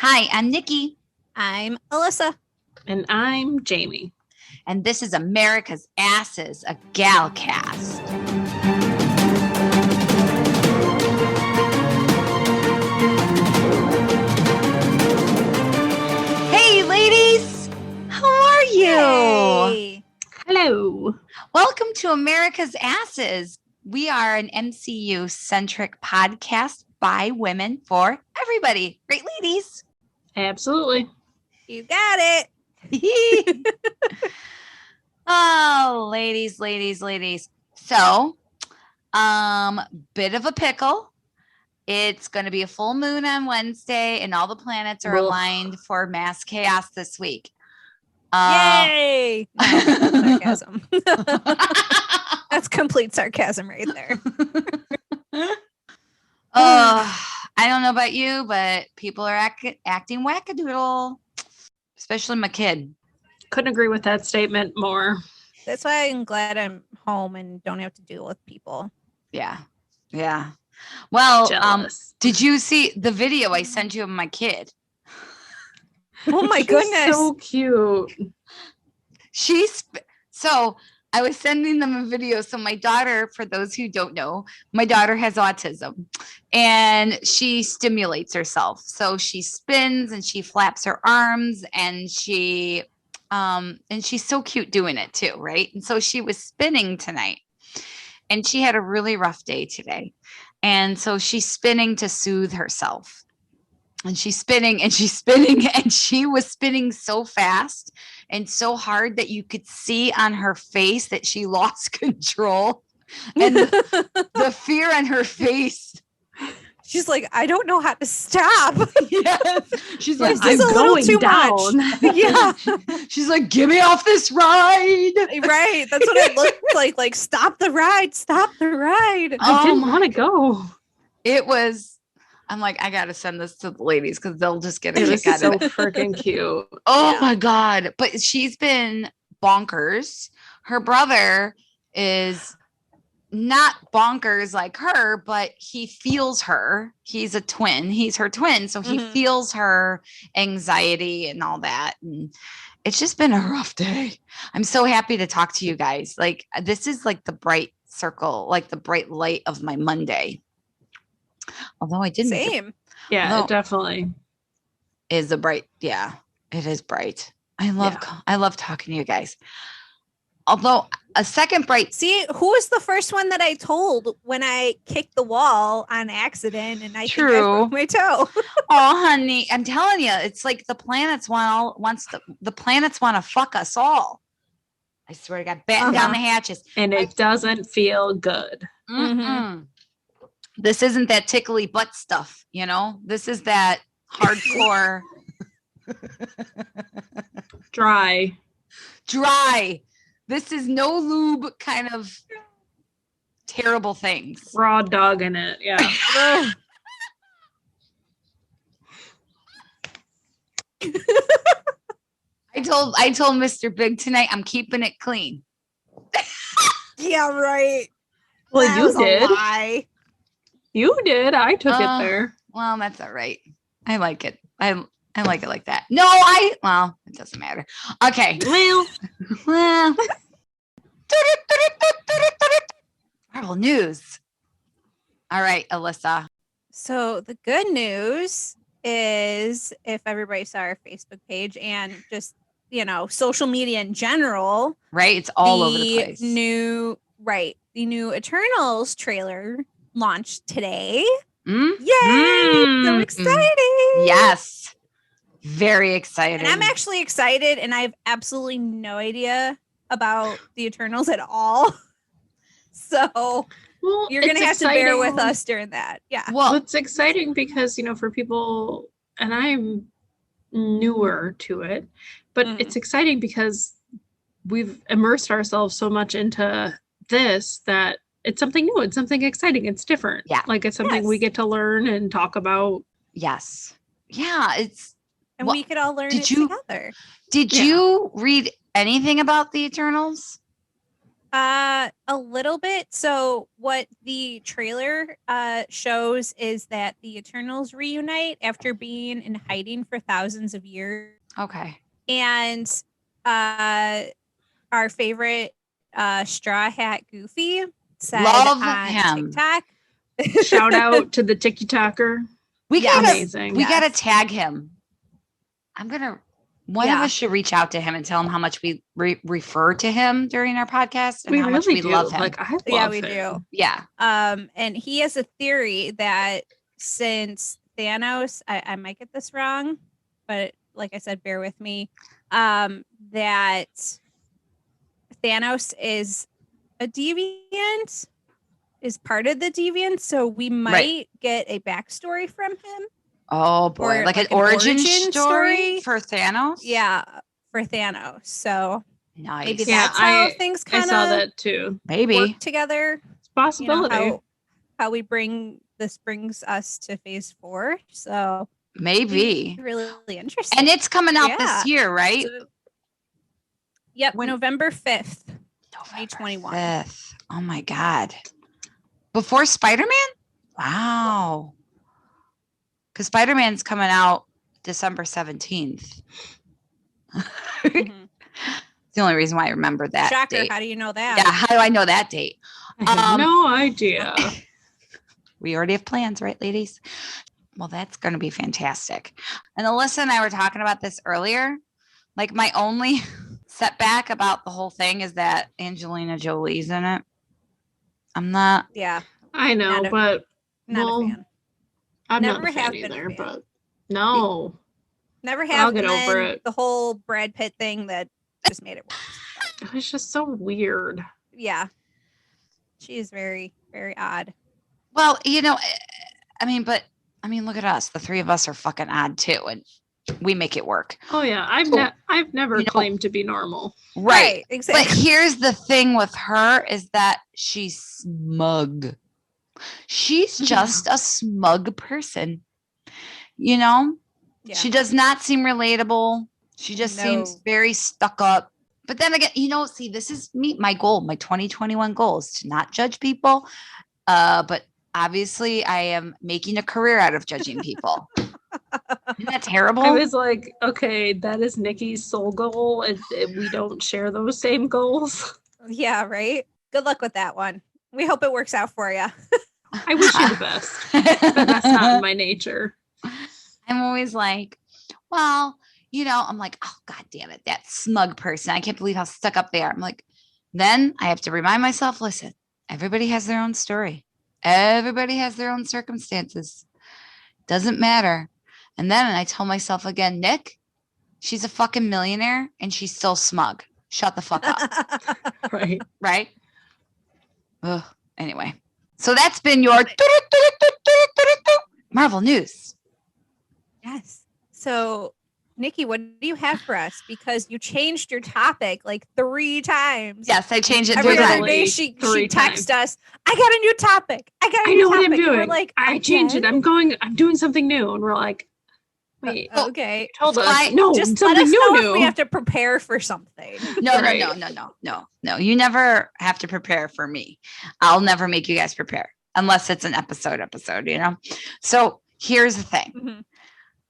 Hi, I'm Nikki. I'm Alyssa. And I'm Jamie. And this is America's Asses, a Galcast. Hey, ladies. How are you? Hey. Hello. Welcome to America's Asses. We are an MCU-centric podcast by women for everybody. Great ladies. Absolutely. You got it. Oh, ladies. So, bit of a pickle. It's going to be a full moon on Wednesday, and all the planets are aligned for mass chaos this week. Yay! No, sarcasm. That's complete sarcasm right there. I don't know about you, but people are acting wackadoodle, especially my kid. Couldn't agree with that statement more. That's why I'm glad I'm home and don't have to deal with people. Yeah. Well, Jealous. did you see the video I sent you of my kid? Oh my goodness. So cute. So I was sending them a video. So my daughter, for those who don't know, my daughter has autism and she stimulates herself. So she spins and she flaps her arms and she's so cute doing it too, right? And so she was spinning tonight and she had a really rough day today. And so she's spinning to soothe herself. And she's spinning and she was spinning so fast and so hard that you could see on her face that she lost control. And the fear on her face. She's like, I don't know how to stop. Yes. She's like, I'm going too down. Much. Yeah. She's like, get me off this ride. Right. That's what it looked like. Like, stop the ride. Stop the ride. I didn't want to go. It was, I'm like, I got to send this to the ladies because they'll just get a kick out of it. So freaking cute. Oh my God. But she's been bonkers. Her brother is not bonkers like her, but he feels her. He's a twin. He's her twin. So he feels her anxiety and all that. And it's just been a rough day. I'm so happy to talk to you guys. Like, this is like the bright circle, like the bright light of my Monday. Although I didn't. Same. Yeah, it definitely is a bright. Yeah, it is bright. I love talking to you guys. Although a second bright. See, who was the first one that I told when I kicked the wall on accident and I think I broke my toe? Oh, honey, I'm telling you, it's like the planets want to fuck us all. I swear to God, batten down the hatches, and it doesn't feel good. Mm-hmm. This isn't that tickly butt stuff, you know. This is that hardcore, dry. This is no lube kind of terrible things. Raw dog in it. Yeah. I told Mr. Big tonight, I'm keeping it clean. Yeah, right. Well, that you did. A lie. You did. I took it there. Well, that's all right. I like it. I like it like that. No, it doesn't matter. Okay. Well. Marvel news. All right, Alyssa. So the good news is, if everybody saw our Facebook page and just, social media in general. Right. It's all over the place. The new Eternals trailer launched today. Mm-hmm. Yay! So exciting. Yes. Very excited. And I'm actually excited, and I have absolutely no idea about the Eternals at all. So you're going to have to bear with us during that. Yeah. Well, it's exciting because, for people, and I'm newer to it, but it's exciting because we've immersed ourselves so much into this that it's something new. It's something exciting. It's different. Yeah. Like it's something we get to learn and talk about. Yes. Yeah. And we could all learn together. Did you read anything about the Eternals? A little bit. So what the trailer shows is that the Eternals reunite after being in hiding for thousands of years. Okay. And our favorite Straw Hat Goofy said Love on him. TikTok. Shout out to the TikToker. We Yes. gotta Amazing. we gotta Yes. tag him. One of us should reach out to him and tell him how much we refer to him during our podcast and We how really much we do. love him. Like, I love Yeah, we him. do. Yeah. And he has a theory that since Thanos, I might get this wrong, but like I said, bear with me, that Thanos is a deviant, is part of the deviant, so we might get a backstory from him. Oh boy, Or like an an origin origin story story? for Thanos? Yeah, for Thanos. So Nice. maybe Yeah, that's how things I kind saw of that too. Maybe. work together. It's a possibility. How we brings us to phase 4. So Maybe. really interesting. And it's coming out Yeah. this year, right? So- yep, When- November 5th, November 2021. 5th. Oh my God. Before Spider-Man? Wow. Because Spider-Man's coming out December 17th. Mhm. It's the only reason why I remember that Shocker! date. How do you know that? Yeah, how do I know that date? I have no idea. We already have plans, right, ladies? Well, that's going to be fantastic. And Alyssa and I were talking about this earlier. Like, my only setback about the whole thing is that Angelina Jolie's in it. I'm not. Yeah, I know, but not a fan. I'm Never not a fan have been a either. fan. But no, Never I'll have. get and over then it. The whole Brad Pitt thing that just made it worse. it was just so weird. Yeah, she is very, very odd. Well, I mean, look at us. The three of us are fucking odd too, and we make it work. Oh yeah, I've never claimed to be normal. Right. Exactly. But here's the thing with her is that she's smug. She's just a smug person. You know? Yeah. She does not seem relatable. She just seems very stuck up. But then again, see, this is my goal, my 2021 goal is to not judge people. But obviously I am making a career out of judging people. Isn't that terrible? I was like, okay, that is Nikki's sole goal, and we don't share those same goals. Yeah, right. Good luck with that one. We hope it works out for you. I wish you the best, but that's not in my nature. I'm always like, well, I'm like, oh, God damn it, that smug person. I can't believe how stuck up they are. I'm like, then I have to remind myself, listen, everybody has their own story. Everybody has their own circumstances. Doesn't matter. And then I tell myself again, Nick, she's a fucking millionaire and she's still smug. Shut the fuck up. Right. Right? Ugh. Anyway, so that's been your Marvel news. Yes. So, Nikki, what do you have for us? Because you changed your topic like 3 times. Yes, I changed it Every 3 other times. day she Three texts us, I got a new topic. I got a I new know topic. what I'm And we're doing. like, I changed it. I'm doing something new. And we're like, wait, okay. told us. Why- No, Just let something us know new. if we have to prepare for something. No, Right. no. You never have to prepare for me. I'll never make you guys prepare unless it's an episode, So here's the thing. Mhm.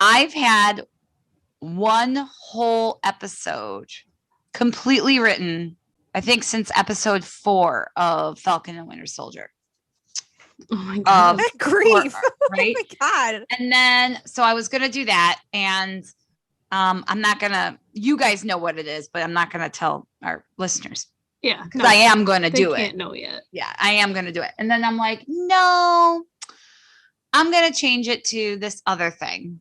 I've had one whole episode completely written, I think since episode 4 of Falcon and Winter Soldier. Oh my god. Grief. Right? Oh my God. And then, so I was going to do that. And I'm not going to, you guys know what it is, but I'm not going to tell our listeners Yeah. because I am going to they do can't it. know yet. Yeah, I am going to do it. And then I'm like, no, I'm going to change it to this other thing.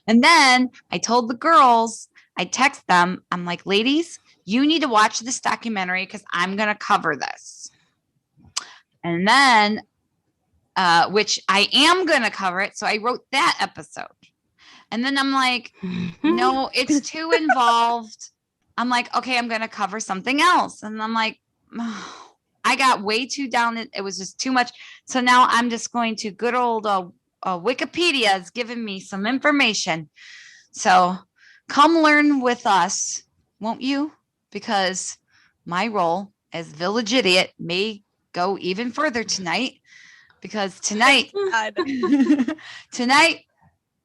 And then I told the girls, I text them, I'm like, ladies, you need to watch this documentary because I'm going to cover this. And then, which I am going to cover it. So I wrote that episode. And then I'm like, no, it's too involved. I'm like, okay, I'm going to cover something else. And I'm like, oh, I got way too down. It was just too much. So now I'm just going to good old Wikipedia has given me some information. So come learn with us, won't you? Because my role as Village Idiot may go even further tonight, because tonight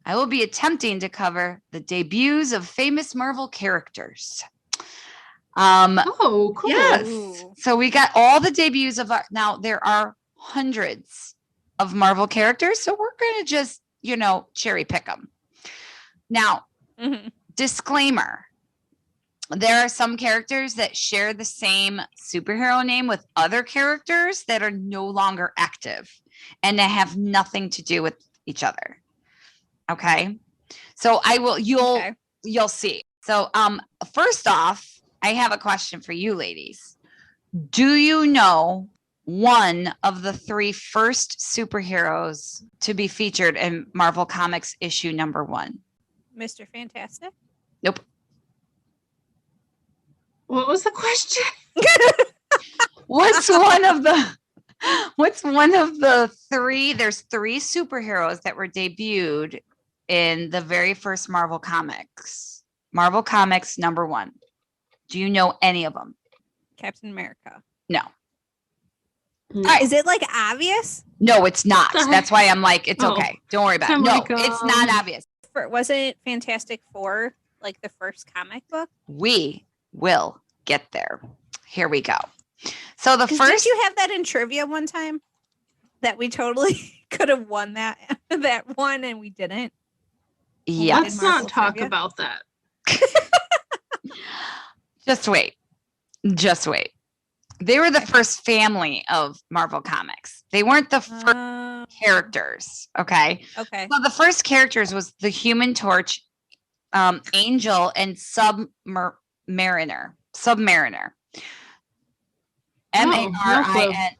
I will be attempting to cover the debuts of famous Marvel characters. Oh, cool. Yes. So we got all the debuts of now there are hundreds of Marvel characters, so we're going to just, cherry pick them. Now, disclaimer. There are some characters that share the same superhero name with other characters that are no longer active and that have nothing to do with each other. Okay. So you'll see. So, first off, I have a question for you ladies. Do you know one of the 3 first superheroes to be featured in Marvel Comics issue number 1? Mr. Fantastic? Nope. What was the question? What's one of the 3? There's 3 superheroes that were debuted in the very first Marvel Comics. Marvel Comics number 1. Do you know any of them? Captain America. No. Is it like obvious? No, it's not. That's why I'm like, it's okay. Don't worry about it. No, it's not obvious. Wasn't Fantastic Four like the first comic book? We will get there. Here we go. So the first. Did you have that in trivia one time? That we totally could have won that one and we didn't. Yeah. Let's not talk about that. Just wait. They were the first family of Marvel Comics. They weren't the first characters. Okay. Okay. So the first characters was the Human Torch, Angel, and Submariner. No clue MARIN.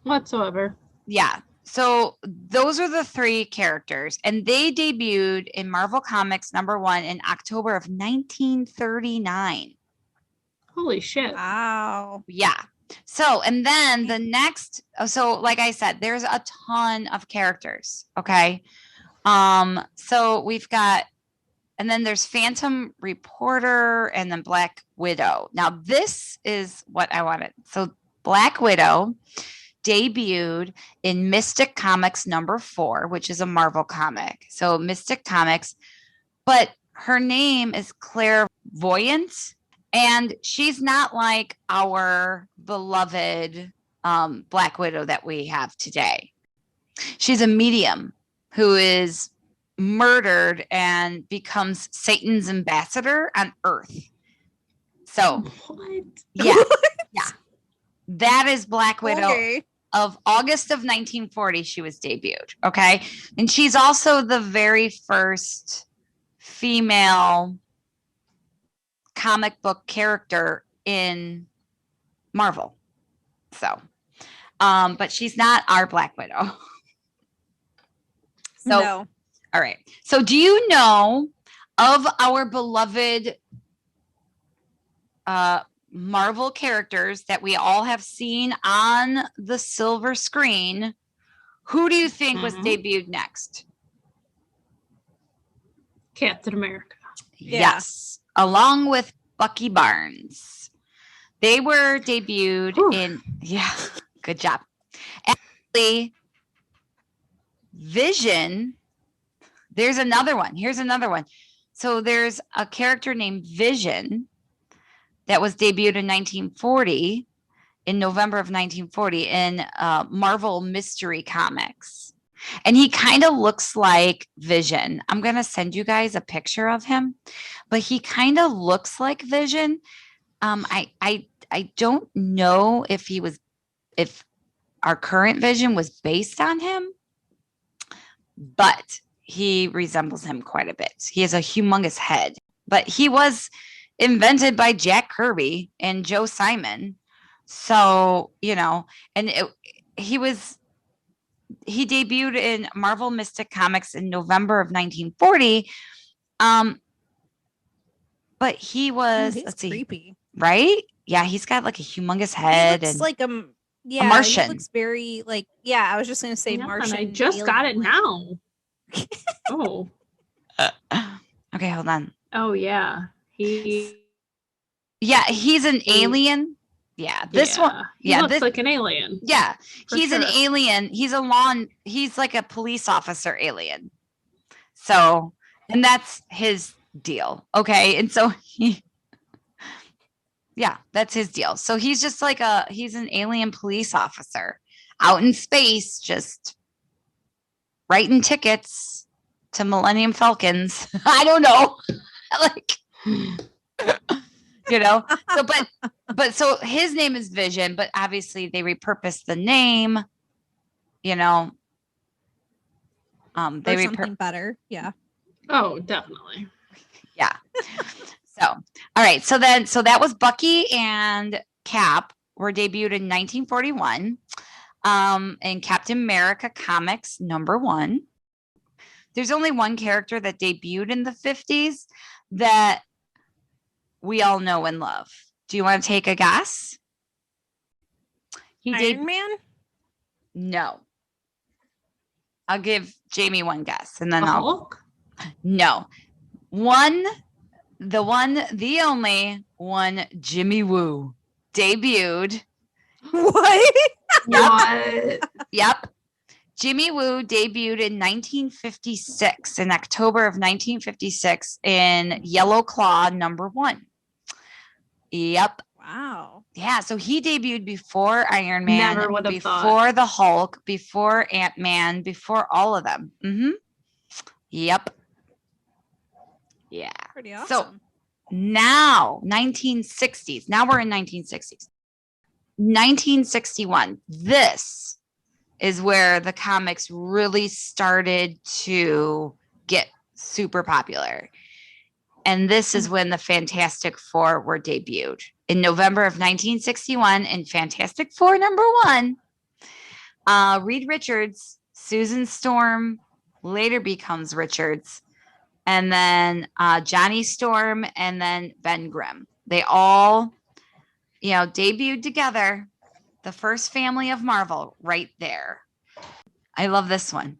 whatsoever. Yeah. So those are the 3 characters, and they debuted in Marvel Comics number 1 in October of 1939. Holy shit. Wow. Yeah. So, and then the next, so like I said, there's a ton of characters. Okay. So we've got, and then there's Phantom Reporter and then Black Widow. Now this is what I wanted. So Black Widow debuted in Mystic Comics number 4, which is a Marvel comic. So Mystic Comics, but her name is Clairvoyant. And she's not like our beloved Black Widow that we have today. She's a medium who is murdered and becomes Satan's ambassador on Earth. So, what? Yeah. Yeah. That is Black Widow. Okay. Of August of 1940, she was debuted. Okay. And she's also the very first female comic book character in Marvel. So, but she's not our Black Widow. So, no. All right. So do you know of our beloved Marvel characters that we all have seen on the silver screen? Who do you think was debuted next? Captain America. Yeah. Yes. Along with Bucky Barnes. They were debuted in, good job. Actually, Vision, here's another one. So there's a character named Vision that was debuted in 1940, in November of 1940 in Marvel Mystery Comics. And he kind of looks like Vision. I'm going to send you guys a picture of him, but he kind of looks like Vision. I don't know if our current Vision was based on him, but he resembles him quite a bit. He has a humongous head, but he was invented by Jack Kirby and Joe Simon. So, and he debuted in Marvel Mystic Comics in November of 1940. But he was, let's see, creepy, right? Yeah, he's got like a humongous head. He looks like a Martian. He looks very like, I was just going to say Martian. I just got it now. Oh. Okay, hold on. Oh, yeah. He's an alien. Yeah, this one. He looks like an alien. Yeah, he's sure. an alien. He's like a police officer alien. So, and that's his deal. Okay. And so that's his deal. So he's just like he's an alien police officer out in space, just writing tickets to Millennium Falcons. I don't know. Like, so his name is Vision, but obviously they repurposed the name, they something better. Yeah. Oh, definitely. Yeah. So, all right. So that was Bucky and Cap were debuted in 1941 in Captain America Comics #1. There's only one character that debuted in the 50s that we all know and love. Do you want to take a guess? Iron Man? No. I'll give Jamie one guess and then Hulk? No. The only one, Jimmy Woo, debuted. What? Yep. Jimmy Woo debuted in 1956, in October of 1956 in Yellow Claw #1. Yep. Wow. Yeah, so he debuted before Iron Man, Never would have before the Hulk, before Ant-Man, before all of them. Yep. Yeah. Pretty awesome. So now 1960s. Now we're in 1960s. 1961. This is where the comics really started to get super popular. And this is when the Fantastic Four were debuted. In November of 1961 in Fantastic Four #1, Reed Richards, Susan Storm later becomes Richards, and then Johnny Storm, and then Ben Grimm. They all, debuted together. The first family of Marvel right there. I love this one.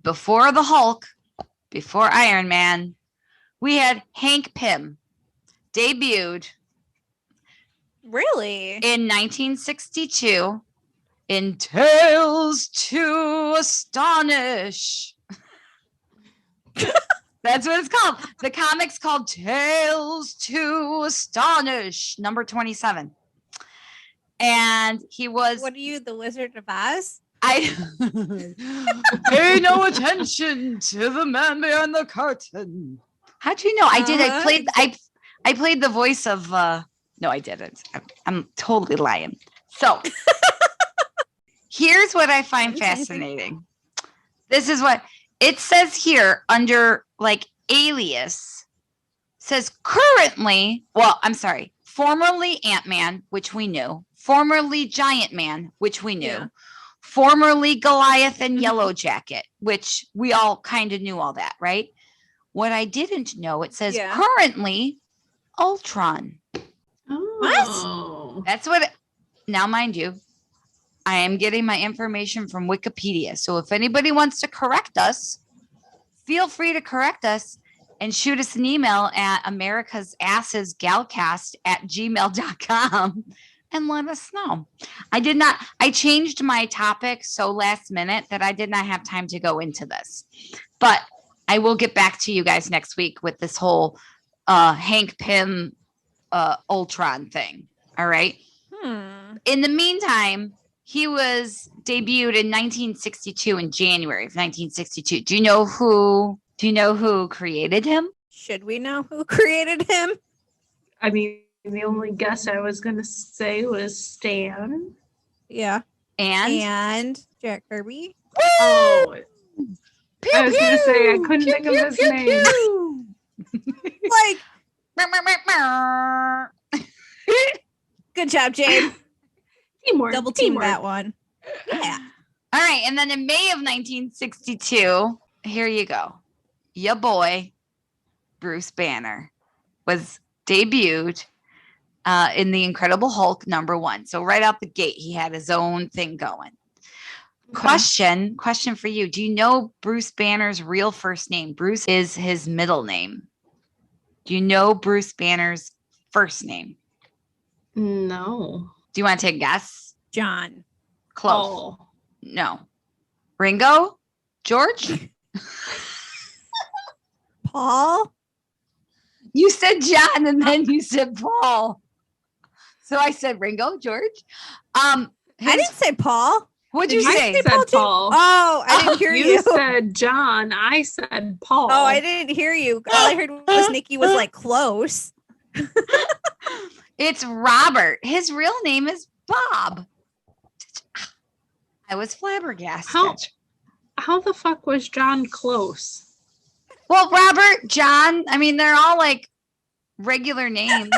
Before the Hulk, before Iron Man, we had Hank Pym, debuted. Really? In 1962 in Tales to Astonish. That's what it's called. The comic's called Tales to Astonish, #27. And he was... What are you, the Wizard of Oz? Pay no attention to the man behind the curtain. How'd you know? I did. I played the voice of... No, I didn't. I'm totally lying. So here's what I find fascinating. This is what it says here under alias. Says currently, formerly Ant-Man, which we knew, formerly Giant Man, which we knew, formerly Goliath and Yellow Jacket, which we all kind of knew all that, right? What I didn't know, it says currently Ultron. Oh. What? That's what. Now, mind you, I am getting my information from Wikipedia. So if anybody wants to correct us, feel free to correct us and shoot us an email at americasassesgalcast@gmail.com and let us know. I changed my topic so last minute that I did not have time to go into this. But I will get back to you guys next week with this whole Hank Pym Ultron thing. All right. In the meantime, he was debuted in 1962 in January of 1962. Do you know who created him? Should we know who created him? I mean, the only guess I was going to say was Stan. Yeah. And Jack Kirby. Oh. Pew, I was going to say I couldn't think of his name. Good job, Jade. Teamwork. Double team that one. Yeah. All right. And then in May of 1962, here you go. Your boy, Bruce Banner, was debuted in The Incredible Hulk #1. So right out the gate, he had his own thing going. Okay. Question for you. Do you know Bruce Banner's real first name? Bruce is his middle name. Do you know Bruce Banner's first name? No. Do you want to take a guess? John. Close. Oh. No. Ringo? George? Paul? You said John and then you said Paul. So I said Ringo, George. I didn't say Paul. What'd you say? I said Paul. Oh, I didn't hear you. You said John. I said Paul. Oh, I didn't hear you. All I heard was Nikki was like close. It's Robert. His real name is Bob. I was flabbergasted. How the fuck was John close? Well, Robert, John, I mean, they're all like regular names.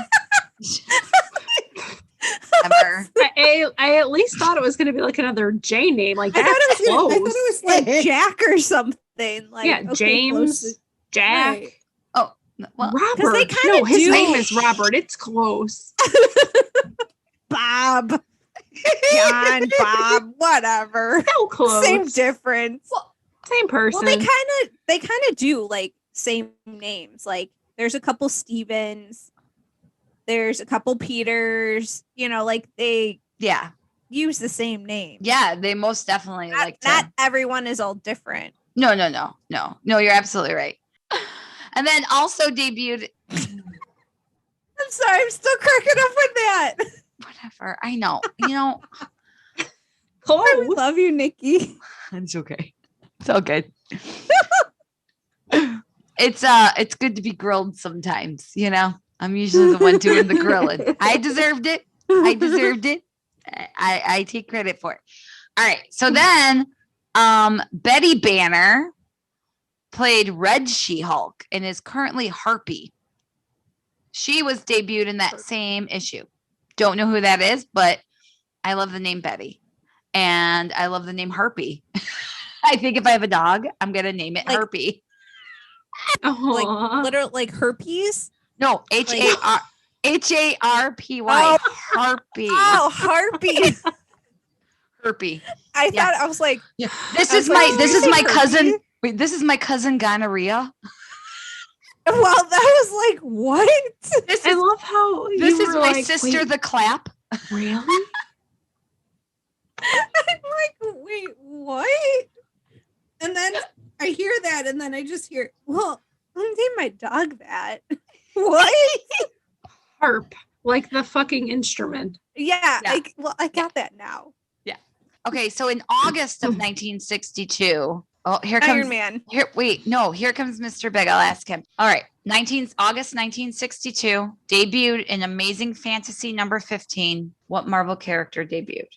Ever. I at least thought it was going to be like another J name. Like I thought that's close. it was like Jack or something. Like, yeah, okay, James, close. Jack. Right. Oh, well, Robert. they kinda No, his do. name is Robert. It's close. Bob. John, Bob, whatever. So close. Same difference. Same person. Well, they kind of do like same names. Like there's a couple Stevens, there's a couple Peters. You know, like they use the same name. Yeah, they most definitely Not everyone is all different. No. You're absolutely right. And then also debuted. I'm sorry, I'm still cracking up with that. Whatever. I know. You know. close. I love you, Nikki. It's okay. It's all good. It's good to be grilled sometimes, you know. I'm usually the one doing the grilling. I deserved it. I take credit for it. All right. So then Betty Banner played Red She-Hulk and is currently Harpy. She was debuted in that same issue. Don't know who that is, but I love the name Betty. And I love the name Harpy. I think if I have a dog, I'm going to name it Harpy. Like literal like herpes? No, Harpy. Harpy. Oh, Harpy. Harpy. I thought I was like, yeah. This is my cousin. Wait, this is my cousin gonorrhea. Well, that was like, what? I love how this is my sister, the clap. Really? I'm like, wait, what? And then I hear that, and then I just hear, well, I'm naming my dog that. What? Harp, like the fucking instrument. Yeah. I got that now. Yeah. Okay, so in August of 1962, oh, here comes Iron Man. Here comes Mr. Big. I'll ask him. All right, August 1962, debuted in Amazing Fantasy number 15. What Marvel character debuted?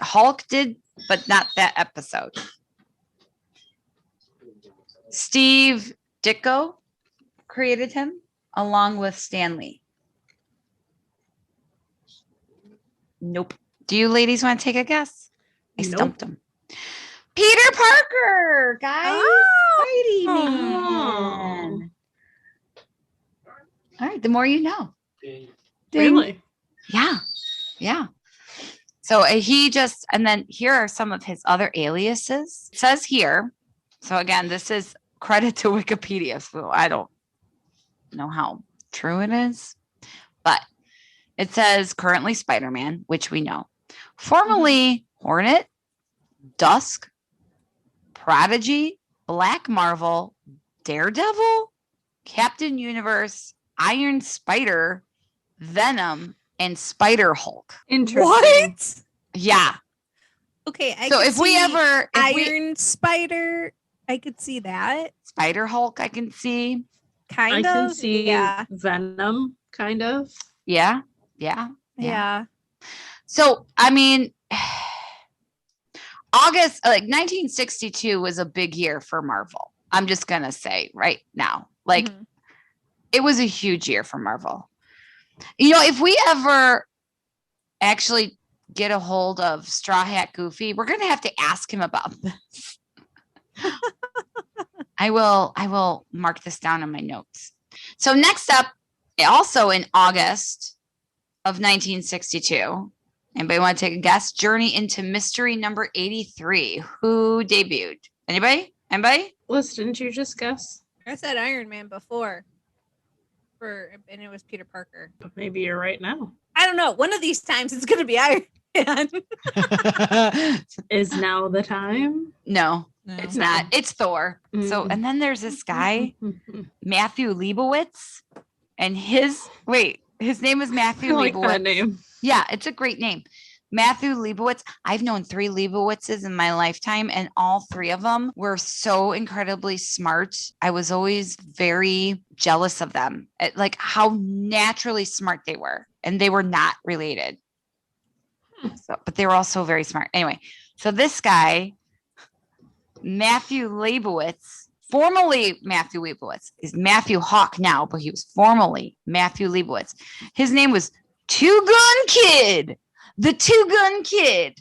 Hulk did, but not that episode. Steve Ditko created him along with Stan Lee. Nope. Do you ladies want to take a guess? I stumped him. Peter Parker, guys. Spidey man. All right. The more you know. Really? Yeah. So and then here are some of his other aliases. It says here. So again, this is credit to Wikipedia. So I don't know how true it is, but it says currently Spider-Man, which we know. Formerly Hornet, Dusk, Prodigy, Black Marvel, Daredevil, Captain Universe, Iron Spider, Venom, and Spider Hulk. Interesting. What? Yeah. Okay. So if we ever Iron Spider, I could see that. Spider Hulk, I can see. Kind I of. can see Venom, kind of. Yeah. So, I mean, August, like 1962 was a big year for Marvel. I'm just going to say right now, like it was a huge year for Marvel. You know, if we ever actually get a hold of Straw Hat Goofy, we're going to have to ask him about this. I will mark this down in my notes. So next up, also in August of 1962, anybody want to take a guess? Journey into Mystery number 83. Who debuted? Anybody? Liz, didn't you just guess? I said Iron Man before. And it was Peter Parker. But maybe you're right now. I don't know. One of these times it's gonna be Iron Man. Is now the time? No, it's not. It's Thor. So, and then there's this guy, Matthew Leibowitz, and his name is Matthew I like Leibowitz. that name. Yeah, it's a great name. Matthew Leibowitz. I've known 3 Leibowitzes in my lifetime, and all 3 of them were so incredibly smart. I was always very jealous of them, at like how naturally smart they were, and they were not related. So, but they were also very smart. Anyway, so this guy, Matthew Leibowitz, formerly Matthew Leibowitz, is Matthew Hawk now, but he was formerly Matthew Leibowitz. His name was Two Gun Kid. The Two Gun Kid.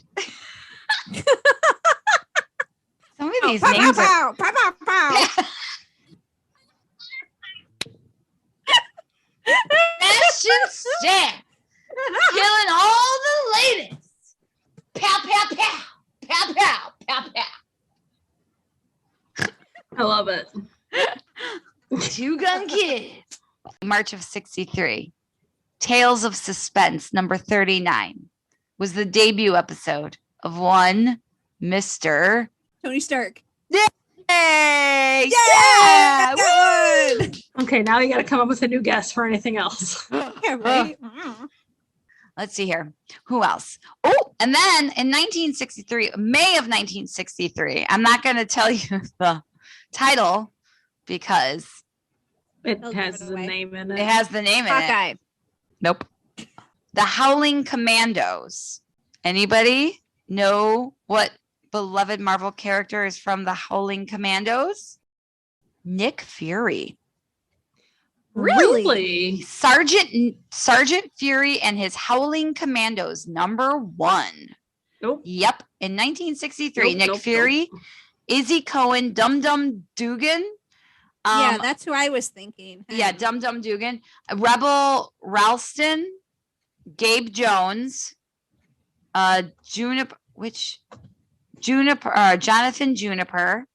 Some of these names are... Bastion Stack. Killing all the ladies. Pow, pow, pow. Pow, pow, pow, pow. I love it. Two Gun Kid. March of 63. Tales of Suspense, number 39, was the debut episode of one Mr. Tony Stark. Yay! Yeah! Woo! Okay, now you got to come up with a new guess for anything else. Yeah, right. Let's see here. Who else? Oh, and then in 1963, May of 1963, I'm not going to tell you the title because It They'll has give it the away. name in it. it has the name in it. Hawkeye. Nope. The Howling Commandos. Anybody know what beloved Marvel character is from the Howling Commandos? Nick Fury. Really? Sergeant Fury and his Howling Commandos, number 1. Nope. Yep. In 1963, Nope, Nick Fury, Izzy Cohen, Dum Dum Dugan. Yeah, that's who I was thinking. Yeah, Dum Dum Dugan, Rebel Ralston, Gabe Jones, Jonathan Juniper,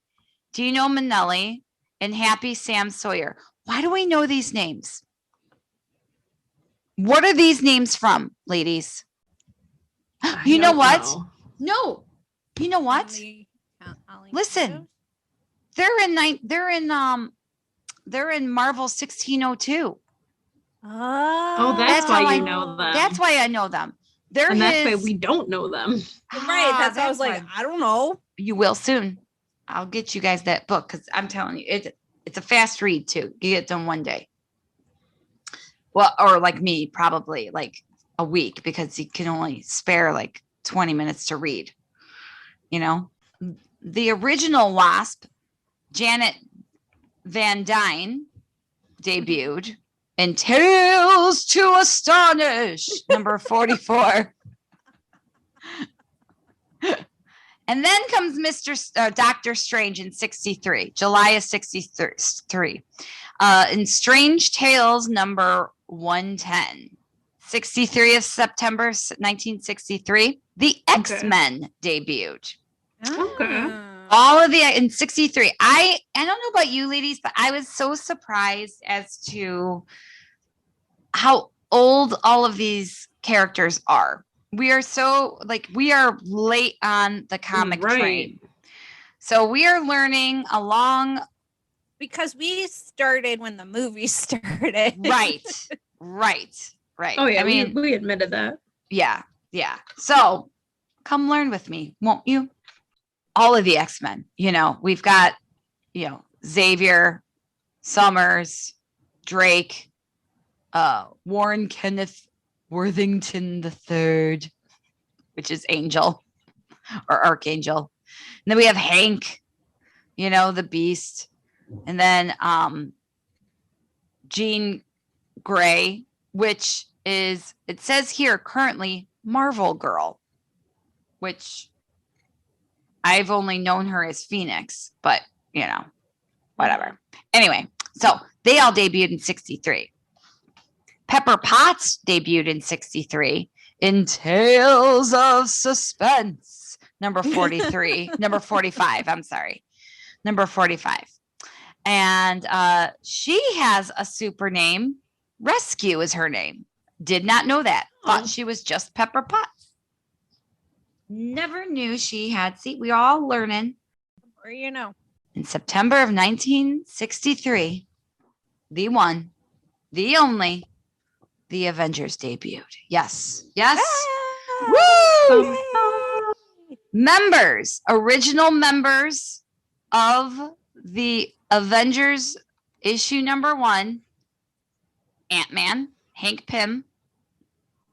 Dino Manelli, and Happy Sam Sawyer. Why do we know these names? What are these names from, ladies? You know what? No. You know what? Listen. They're in Marvel 1602. Oh, that's how why I you know them. That's why I know them. They're and that's why we don't know them. Right. That's why I was like, I don't know. You will soon. I'll get you guys that book because I'm telling you, it's a fast read too. You get it done one day. Well, or like me, probably like a week because you can only spare like 20 minutes to read. You know, the original Wasp, Janet Van Dyne, debuted in Tales to Astonish, number 44. And then comes Doctor Strange in 63, July of 63. In Strange Tales, number 110. 63 of September 1963, the X-Men debuted. Okay. All of the in 63. I don't know about you ladies, but I was so surprised as to how old all of these characters are. We are so we are late on the comic train. So we are learning along because we started when the movie started. Right. Oh yeah, I mean, we admitted that. Yeah. So come learn with me, won't you? All of the X-Men, we've got, Xavier, Summers, Drake, Warren Kenneth Worthington III, which is Angel or Archangel. And then we have Hank, the Beast. And then Jean Grey, which is, it says here currently Marvel Girl, which I've only known her as Phoenix, but whatever. Anyway, so they all debuted in 63. Pepper Potts debuted in 63 in Tales of Suspense, number 43, number 45. I'm sorry, number 45. And she has a super name. Rescue is her name. Did not know that. Thought she was just Pepper Potts. Never knew she had. See, we're all learning. Or you know. In September of 1963, the one, the only, the Avengers debuted. Yes. Yes. Woo! Members, original members of the Avengers issue number 1, Ant-Man, Hank Pym,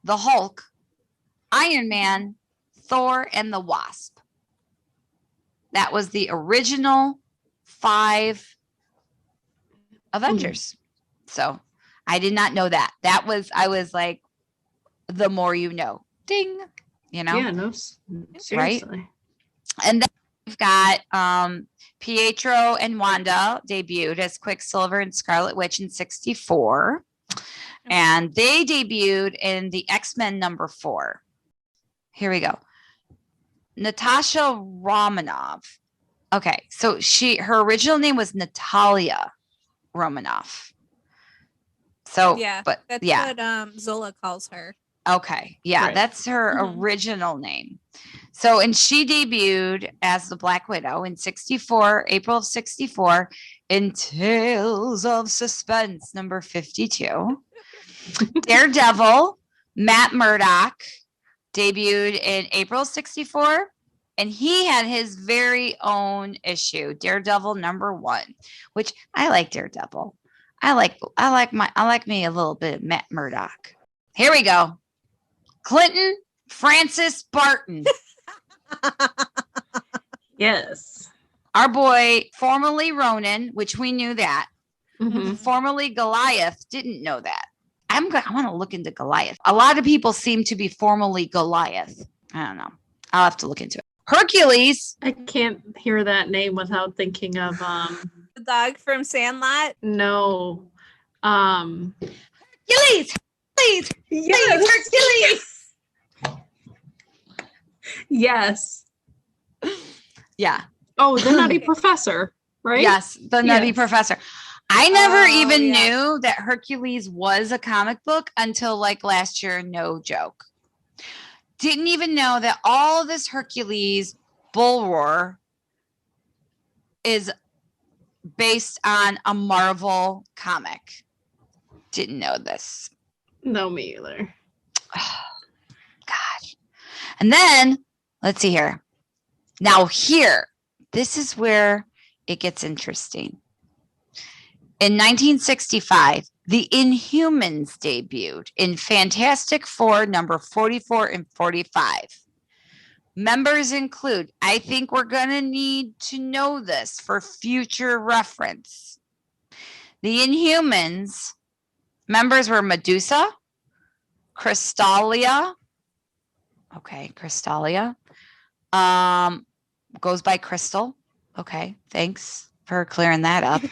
the Hulk, Iron Man, Thor, and the Wasp. That was the original 5 Avengers. So I did not know that. I was like, the more you know. Ding. You know? Yeah, no, seriously. Right? And then we've got Pietro and Wanda debuted as Quicksilver and Scarlet Witch in 1964. And they debuted in the X-Men number 4. Here we go. Natasha Romanoff. Okay, so her original name was Natalia Romanoff. So yeah, but that's yeah, what Zola calls her. Okay, yeah, Right. that's her original name. So, and she debuted as the Black Widow in 1964, April of 1964, in Tales of Suspense number 52. Daredevil, Matt Murdock, debuted in April 1964, and he had his very own issue, Daredevil number 1, which I like Daredevil. I like me a little bit of Matt Murdock. Here we go. Clinton Francis Barton. Yes. Our boy, formerly Ronan, which we knew that. Mhm. Formerly Goliath, didn't know that. I want to look into Goliath. A lot of people seem to be formerly Goliath. I don't know. I'll have to look into it. Hercules. I can't hear that name without thinking of The dog from Sandlot. no. Hercules. Hercules. Yes. Hercules. Yes. Yeah. Oh, the Nutty Professor, right? Yes, the Nutty Yes. Professor. I never even yeah. knew that Hercules was a comic book until like last year. No joke. Didn't even know that all this Hercules bull roar is based on a Marvel comic. Didn't know this. No, me either. God. And then let's see here. Now here, this is where it gets interesting. In 1965, the Inhumans debuted in Fantastic Four number 44 and 45. Members include, I think we're going to need to know this for future reference. The Inhumans members were Medusa, Crystalia. Okay, Crystalia. Goes by Crystal. Okay, thanks for clearing that up.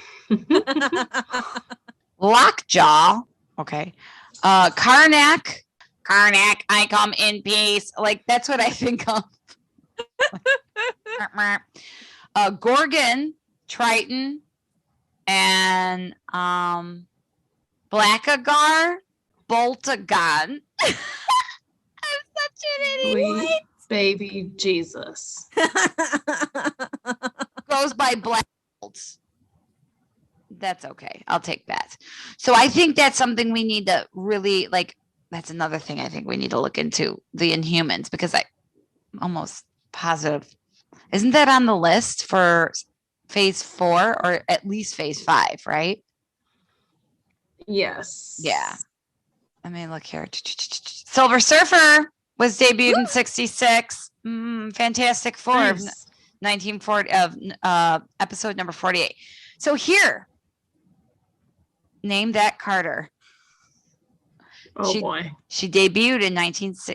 Lockjaw. Okay. Karnak. Karnak, I come in peace. Like, that's what I think of. Gorgon, Triton, and Blackagar, Boltagon. I'm such an idiot. Sweet baby Jesus. Goes by Black Bolt. That's okay. I'll take that. So I think that's something we need to really like. That's another thing I think we need to look into, the Inhumans, because I'm almost positive. Isn't that on the list for phase 4 or at least phase 5, right? Yes. Yeah. Let me look here. Silver Surfer was debuted in 1966. Fantastic Four of Nice. 1940 of episode number 48. So here, name that Carter. Oh boy. She debuted in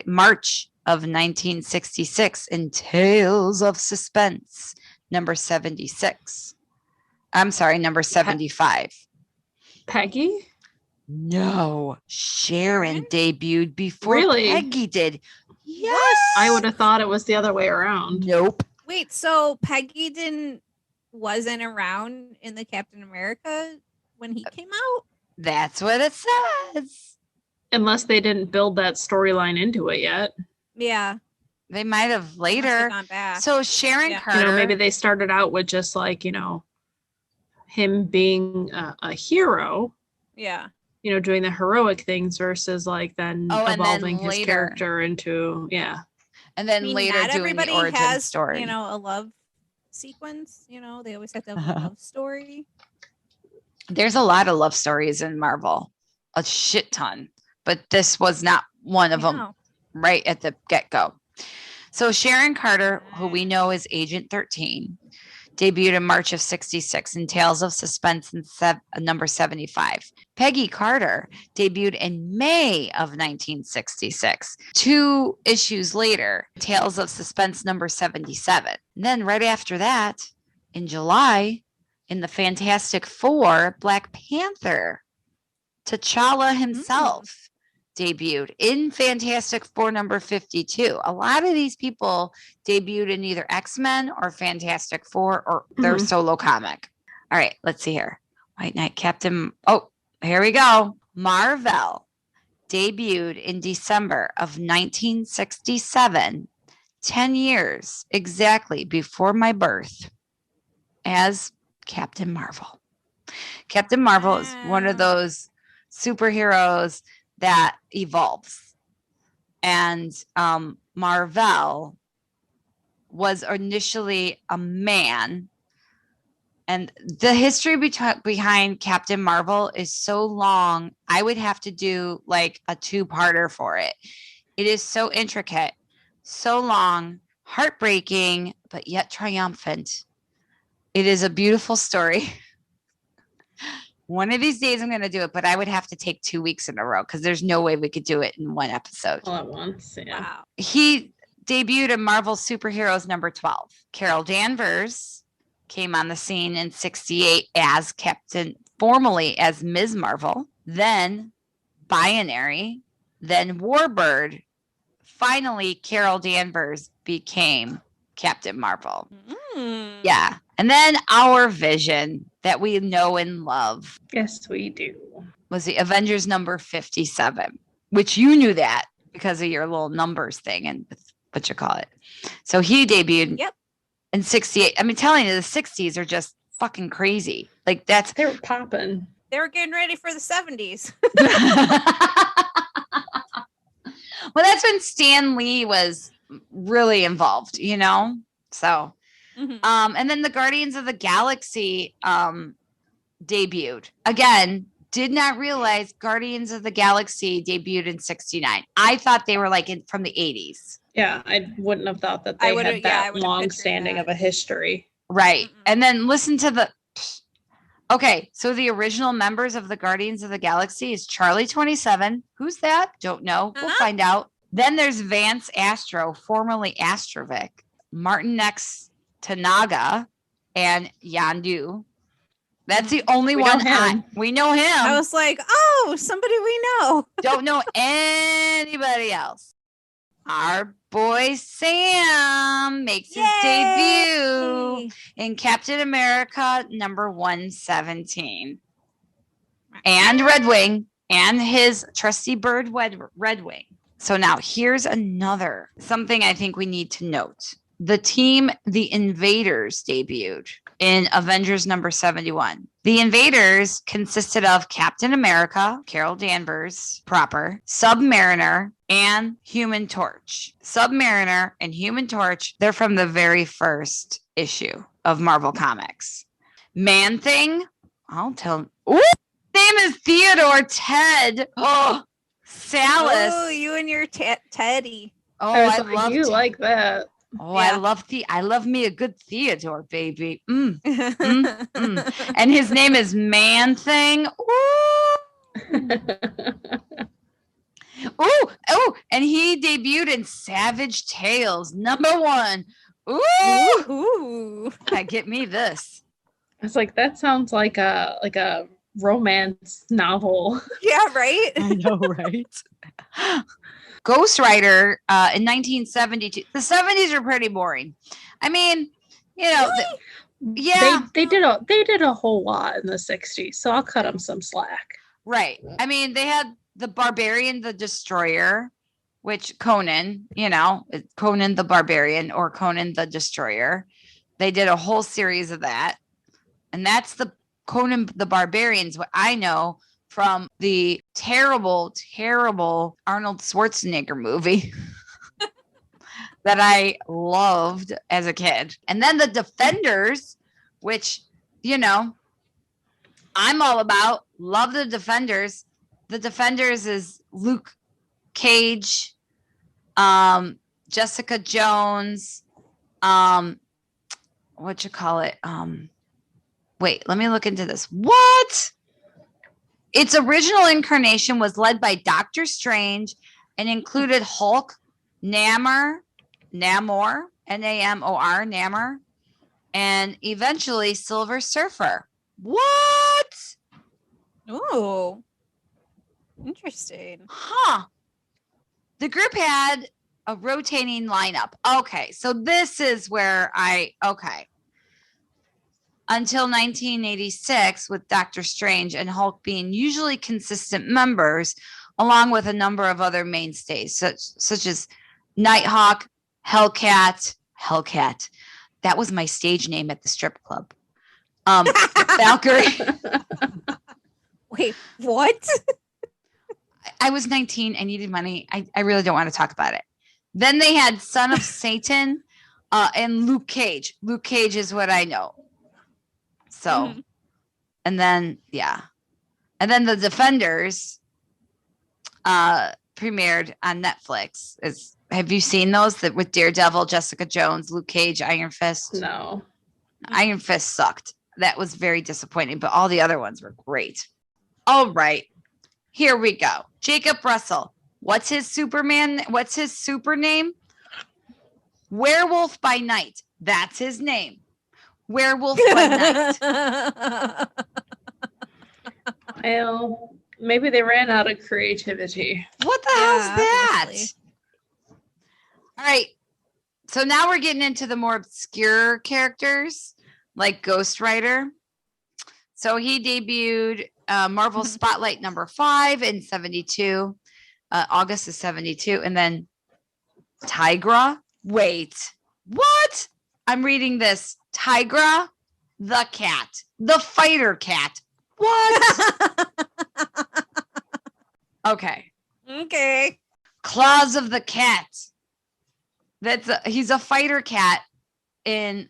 March of 1966 in Tales of Suspense, number 76. I'm sorry, number 75. Peggy? No, Sharon debuted before Really? Peggy did. Yes. I would have thought it was the other way around. Nope. Wait, so Peggy wasn't around in the Captain America when he came out. That's what it says. Unless they didn't build that storyline into it yet. Yeah. They might have later. Gone back. So Sharon Carter. You know, maybe they started out with just like, you know, him being a hero. Yeah. You know, doing the heroic things versus like then evolving then his character into, And then later not doing everybody the origin has, story. You know, a love sequence. You know, they always have to have a love story. There's a lot of love stories in Marvel. A shit ton. But this was not one of them right at the get-go. So Sharon Carter, who we know is Agent 13, debuted in March of 66 in Tales of Suspense in number 75. Peggy Carter debuted in May of 1966. 2 issues later, Tales of Suspense number 77. And then right after that, in July, in the Fantastic Four, Black Panther, T'Challa himself debuted in Fantastic Four number 52. A lot of these people debuted in either X-Men or Fantastic Four or their solo comic. All right, let's see here. White Knight, Captain. Oh, here we go. Marvel debuted in December of 1967, 10 years exactly before my birth, as Captain Marvel. Captain Marvel is one of those superheroes that evolves. And Marvel was initially a man. And the history behind Captain Marvel is so long, I would have to do like a 2-parter for it. It is so intricate, so long, heartbreaking, but yet triumphant. It is a beautiful story. One of these days I'm going to do it, but I would have to take 2 weeks in a row because there's no way we could do it in one episode. All at once, yeah. Wow. He debuted in Marvel Superheroes number 12. Carol Danvers came on the scene in 68 as formerly as Ms. Marvel, then Binary, then Warbird. Finally, Carol Danvers became Captain Marvel. Yeah. And then our Vision that we know and love. Yes, we do. Was the Avengers number 57, which you knew that because of your little numbers thing and what you call it. So he debuted in 68. I mean, telling you, the 60s are just fucking crazy. Like they were popping. They were getting ready for the 70s. Well, that's when Stan Lee was really involved, you know? So, and then the Guardians of the Galaxy debuted. Again, did not realize Guardians of the Galaxy debuted in 69. I thought they were like from the 80s. Yeah, I wouldn't have thought that they had that long-standing of a history. Right. And then listen to the... Okay, so the original members of the Guardians of the Galaxy is Charlie 27. Who's that? Don't know. We'll find out. Then there's Vance Astro, formerly Astrovic, Martin X Tanaga, and Yandu. That's the only one. We know him. I was like, oh, somebody we know. Don't know anybody else. Our boy Sam makes his debut in Captain America number 117. And Red Wing and his trusty bird Red Wing. So now here's something I think we need to note. The team, the Invaders, debuted in Avengers number 71. The Invaders consisted of Captain America, Carol Danvers proper, Submariner, and Human Torch. Submariner and Human Torch, they're from the very first issue of Marvel Comics. Man-Thing, I'll tell. Ooh, name is Theodore Ted. Oh, Salas. Oh, you and your Teddy. Oh, I love you like that. Oh, yeah. I love me a good Theodore, baby. And his name is Man-Thing. Ooh, and he debuted in Savage Tales number 1. Ooh. Get me this. It's like that sounds like a romance novel. Yeah, right. I know, right? Ghost Rider in 1972. The 70s are pretty boring. I mean, You know, yeah, they did a whole lot in the 60s, so I'll cut them some slack. Right. I mean, they had the Barbarian the Destroyer, which Conan, you know, Conan the Barbarian or Conan the Destroyer. They did a whole series of that. And that's the Conan the Barbarians, what I know from the terrible, terrible Arnold Schwarzenegger movie that I loved as a kid. And then the Defenders, which, you know, I'm all about. Love the Defenders. The Defenders is Luke Cage, Jessica Jones, what you call it? Wait, let me look into this. What? Its original incarnation was led by Doctor Strange and included Hulk, Namor, Namor, Namor, and eventually Silver Surfer. What? Oh, interesting. Huh. The group had a rotating lineup. Okay, so this is where until 1986, with Doctor Strange and Hulk being usually consistent members, along with a number of other mainstays, such as Nighthawk, Hellcat. That was my stage name at the strip club. Valkyrie. Wait, what? I was 19. I needed money. I really don't want to talk about it. Then they had Son of Satan and Luke Cage. Luke Cage is what I know. So, and then, yeah. And then the Defenders premiered on Netflix. Have you seen those that with Daredevil, Jessica Jones, Luke Cage, Iron Fist? No. Iron Fist sucked. That was very disappointing, but all the other ones were great. All right. Here we go. Jacob Russell. What's his super name? Werewolf by Night. That's his name. Werewolf by Night. Well, maybe they ran out of creativity. What the hell's that? Obviously. All right. So now we're getting into the more obscure characters like Ghost Rider. So he debuted Marvel Spotlight #5 in 72, August of 72. And then Tigra. Wait, what? I'm reading this. Tigra, the cat, the fighter cat. What? Okay. Claws of the cat. He's a fighter cat, and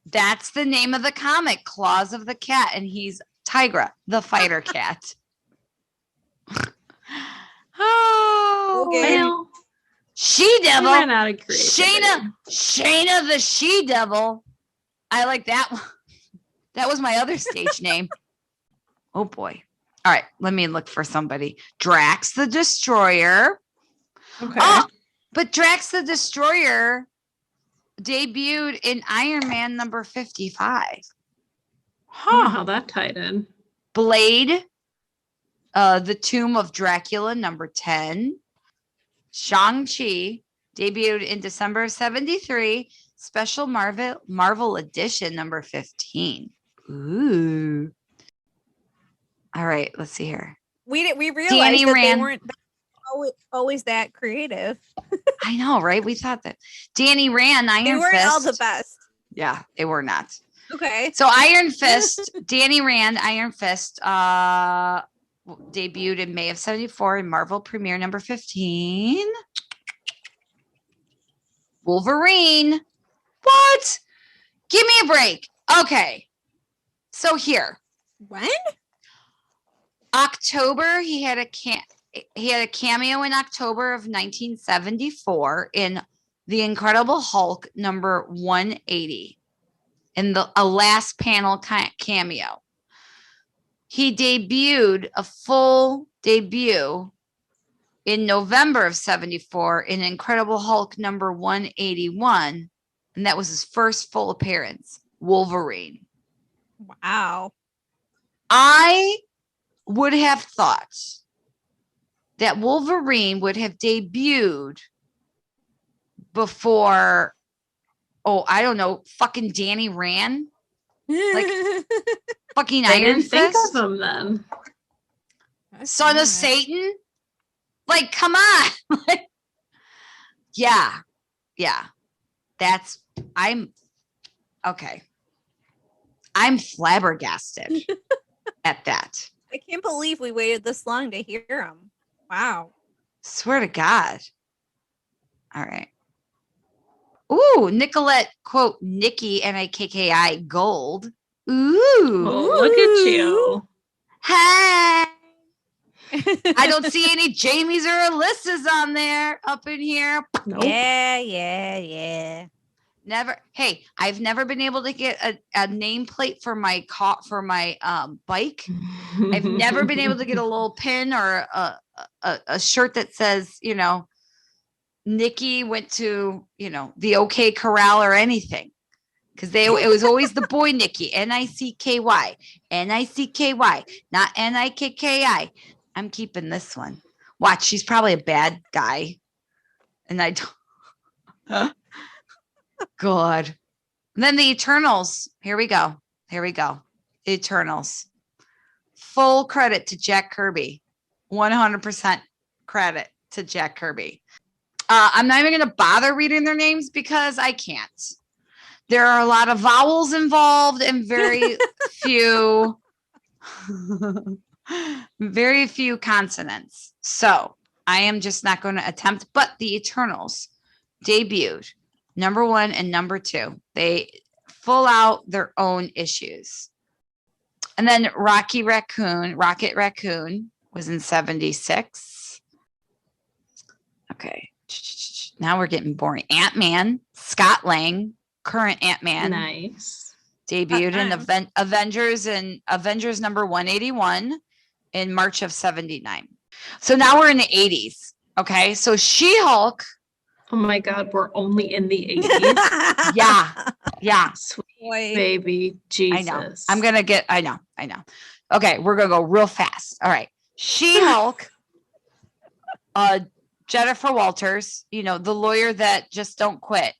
that's the name of the comic, Claws of the Cat, and he's Tigra, the fighter cat. Oh, okay. Well, She-Devil. ran out of creativity. Shayna the She-Devil. I like that one. That was my other stage name. Oh boy. All right, let me look for somebody. Drax the Destroyer. Okay. Oh, but Drax the Destroyer debuted in Iron Man #55. I don't know how that tied in. Blade, The Tomb of Dracula #10. Shang-Chi debuted in December of 73. Special Marvel Edition #15. Ooh. All right, let's see here. We realized that they weren't always that creative. I know, right? We thought that. Danny Rand, Iron Fist. They weren't all the best. Yeah, they were not. Okay. So Iron Fist, Danny Rand, Iron Fist, debuted in May of 74 in Marvel Premiere #15. Wolverine. What? Give me a break. Okay. So here. When? October, he had a cameo in October of 1974 in The Incredible Hulk #180 in a last panel cameo. He debuted a full debut in November of 74 in Incredible Hulk #181, and that was his first full appearance, Wolverine. Wow. I would have thought that Wolverine would have debuted before Oh, I don't know. Fucking Danny Rand. Like fucking I Iron didn't think Fist. of him then. Son of Satan. Like, come on. Yeah. I'm flabbergasted at that. I can't believe we waited this long to hear him. Wow. Swear to God. All right. Ooh, Nicolette, quote, Nikki, Nikki Gold. Ooh. Oh, look at you. Hey. I don't see any Jamies or Alyssas on there up in here. Nope. Yeah. Never. Hey, I've never been able to get a nameplate for my bike. I've never been able to get a little pin or a shirt that says, Nikki went to, the OK Corral or anything. Because it was always the boy Nikki, Nikky, not Nikki. I'm keeping this one. Watch, she's probably a bad guy. And I don't. God. And then the Eternals. Here we go. The Eternals. Full credit to Jack Kirby. 100% credit to Jack Kirby. I'm not even going to bother reading their names because I can't. There are a lot of vowels involved and very few consonants. So I am just not going to attempt, but the Eternals debuted number 1 and number 2. They full out their own issues. And then Rocket Raccoon was in 76. Okay. Now we're getting boring. Ant-Man, Scott Lang, current Ant-Man. Nice. Debuted in Avengers number 181 in March of 79. So now we're in the 80s. Okay. So She-Hulk. Oh my God, we're only in the 80s. Yeah. Sweet baby Jesus. I know. Okay, we're gonna go real fast. All right. She-Hulk, Jennifer Walters, the lawyer that just don't quit,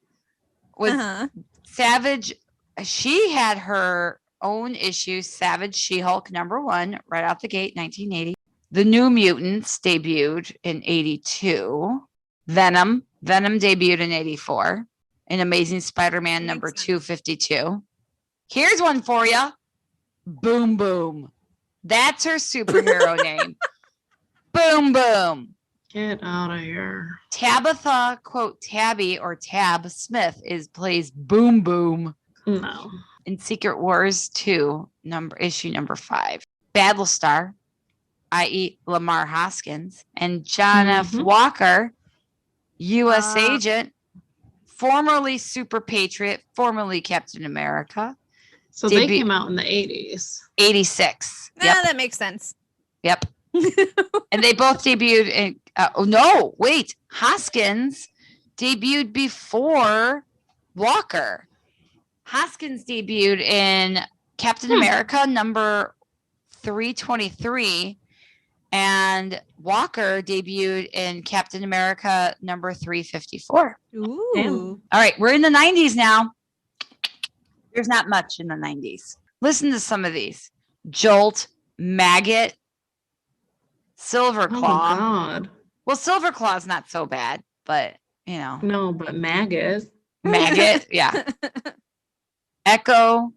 was Savage. She had her own issue, Savage She-Hulk number 1, right out the gate, 1980. The New Mutants debuted in 82. Venom debuted in 84. An Amazing Spider-Man number 252. Here's one for you. Boom Boom. That's her superhero name. Boom Boom. Get out of here. Tabitha, quote, Tabby or Tab Smith plays Boom Boom. No. In Secret Wars 2, issue number 5. Battlestar, i.e. Lamar Hoskins, and John F. Walker, U.S. agent, formerly Super Patriot, formerly Captain America. So they came out in the 80s. 86. Yeah, that makes sense. Yep. And they both debuted in, Hoskins debuted before Walker. Hoskins debuted in Captain America number 323, and Walker debuted in Captain America number 354. Ooh. Damn. All right, we're in the 90s now. There's not much in the 90s. Listen to some of these. Jolt, Maggot, Silverclaw. Oh, God. Well, Silverclaw's not so bad, but, No, but Maggot. Maggot, yeah. Echo.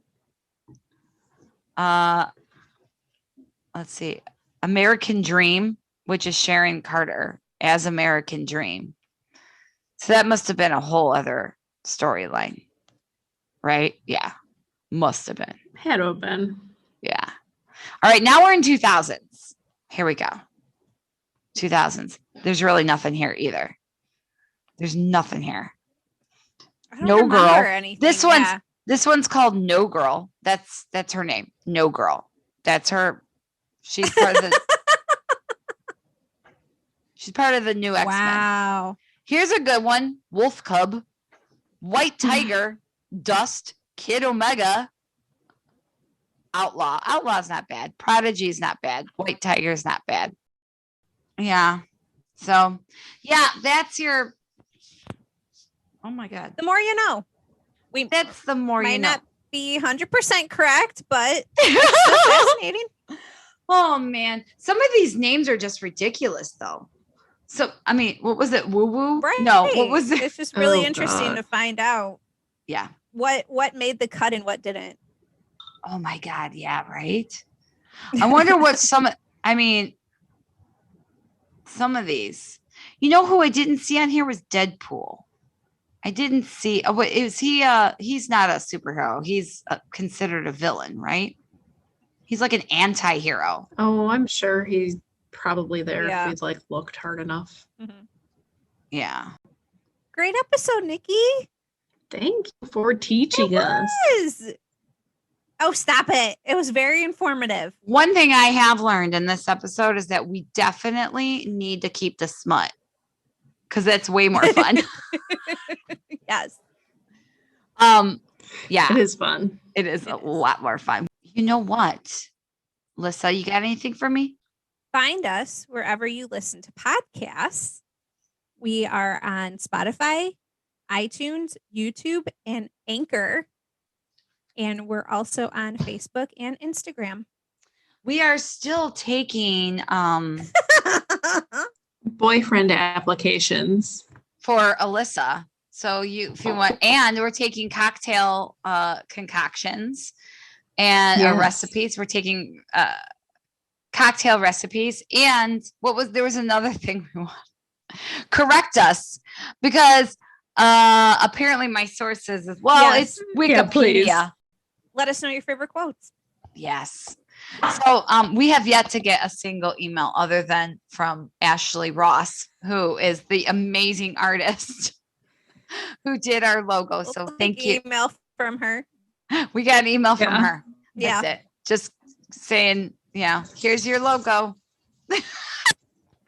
Let's see. American Dream, which is Sharon Carter as American Dream. So that must have been a whole other storyline, right? Yeah, must have been. Had to have been. Yeah. All right, now we're in 2000s. Here we go. 2000s. There's really nothing here either. There's nothing here. I don't No Girl. anything. This one's called No Girl. That's her name. No Girl. That's her. She's part of the. She's part of the new X-Men. Wow. Here's a good one. Wolf Cub, White Tiger, Dust, Kid Omega, Outlaw. Outlaw's not bad. Prodigy's not bad. White Tiger's not bad. Yeah. So, yeah, that's your. Oh my God. The more you know. That's the more might you know. not be 100% correct, but it's still fascinating. Oh man, some of these names are just ridiculous, though. So I mean, what was it? Woo woo? Right. No, what was it? It's just really interesting to find out. Yeah. What made the cut and what didn't. Oh my God. Yeah. Right. I wonder what some of these. You know who I didn't see on here was Deadpool. I didn't see. What is he? He's not a superhero. He's considered a villain, right? He's like an anti-hero. Oh, I'm sure he's probably there Yeah. if he's like looked hard enough. Mm-hmm. Yeah. Great episode, Nikki. Thank you for teaching us. Oh, stop it. It was very informative. One thing I have learned in this episode is that we definitely need to keep the smut because that's way more fun. Yes. Yeah. It is fun. It is a lot more fun. You know what? Alyssa, you got anything for me? Find us wherever you listen to podcasts. We are on Spotify, iTunes, YouTube, and Anchor. And we're also on Facebook and Instagram. We are still taking Boyfriend applications for Alyssa. So if you want, and we're taking cocktail concoctions and recipes. We're taking cocktail recipes. And there was another thing we want. Correct us because apparently my source says as well. Yes. It's Wikipedia. Yeah, Let us know your favorite quotes. Yes. So we have yet to get a single email other than from Ashley Ross, who is the amazing artist who did our logo. So thank you. Email from her. We got an email from her. Yeah. That's it. Just saying, here's your logo.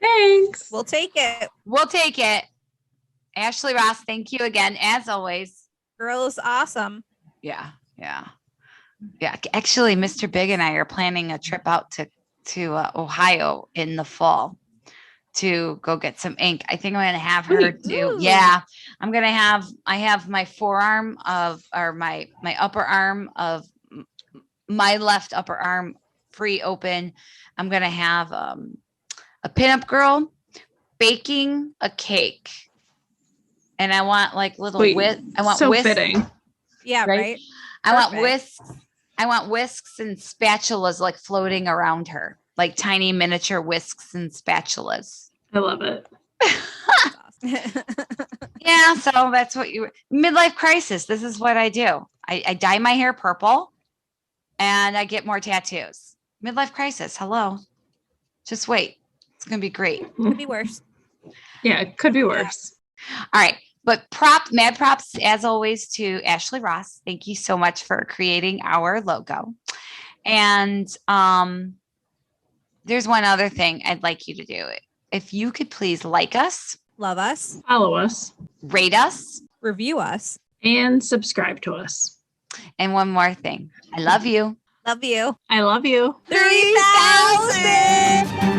Thanks. We'll take it. We'll take it. Ashley Ross, thank you again, as always. Girl is awesome. Yeah. Actually, Mr. Big and I are planning a trip out to Ohio in the fall to go get some ink. I think I'm going to have her do. Yeah, I'm going to have. I have my forearm my upper arm of my left upper arm free open. I'm going to have a pinup girl baking a cake, and I want like little I want so whisks. Fitting. Yeah, right. I want whisks. I want whisks and spatulas like floating around her, like tiny miniature whisks and spatulas. I love it. Yeah, so that's what midlife crisis. This is what I do. I dye my hair purple and I get more tattoos. Midlife crisis. Hello. Just wait. It's going to be great. Could be worse. Yeah, it could be worse. All right. But mad props, as always, to Ashley Ross. Thank you so much for creating our logo. And there's one other thing I'd like you to do. If you could please like us, love us, follow us, rate us, review us, and subscribe to us. And one more thing. I love you. Love you. I love you. 3,000.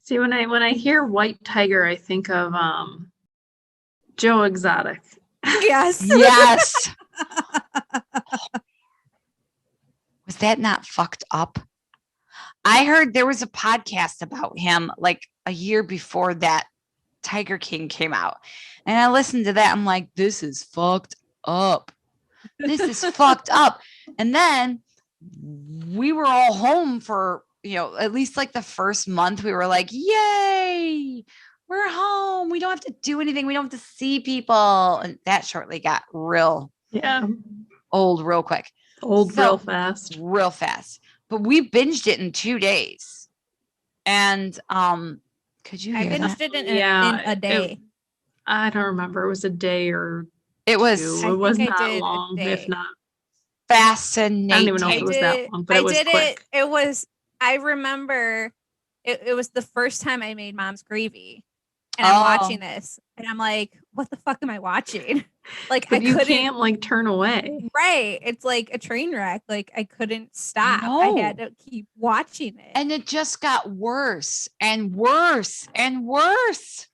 See, when I hear White Tiger, I think of Joe Exotic. Yes. Yes. Was that not fucked up? I heard there was a podcast about him like a year before that Tiger King came out. And I listened to that. I'm like, this is fucked up. This is fucked up. And then we were all home for, at least like the first month. We were like, yay, we're home. We don't have to do anything. We don't have to see people. And that shortly got real old real quick. Real fast. Real fast. But we binged it in 2 days. And could you hear I that? binged it in a day. I don't remember. It was a day or It was two. It was not long, if not. Fascinating. I don't even know if it was that long, but it was quick. I remember it was the first time I made mom's gravy. And I'm watching this and I'm like, what the fuck am I watching? Like But I you couldn't can't like turn away. Right. It's like a train wreck. Like I couldn't stop. I know. had to keep watching it. And it just got worse and worse and worse.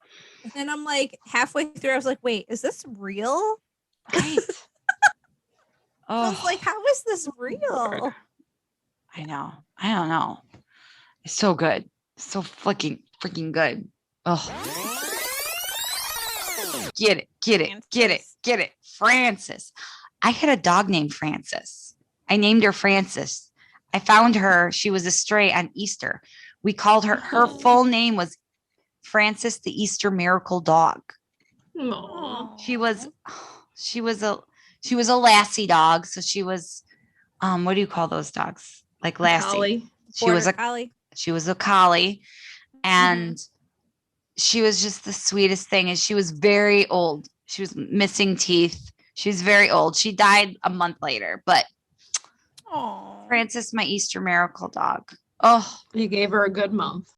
And then I'm like halfway through, I was like, wait, is this real? Right. I was like, how is this real? Lord. I know. I don't know. It's so good. So freaking good. Oh. Get it. Get it. Francis. I had a dog named Francis. I named her Francis. I found her. She was a stray on Easter. We called her, her full name was Francis the Easter Miracle Dog. Aww. She was a Lassie dog. So she was, what do you call those dogs? Like Lassie. Collie. She was a collie. She was a collie, and she was just the sweetest thing. And she was very old. She was missing teeth. She was very old. She died a month later, but Aww. Francis, my Easter miracle dog. Oh, You gave her a good month.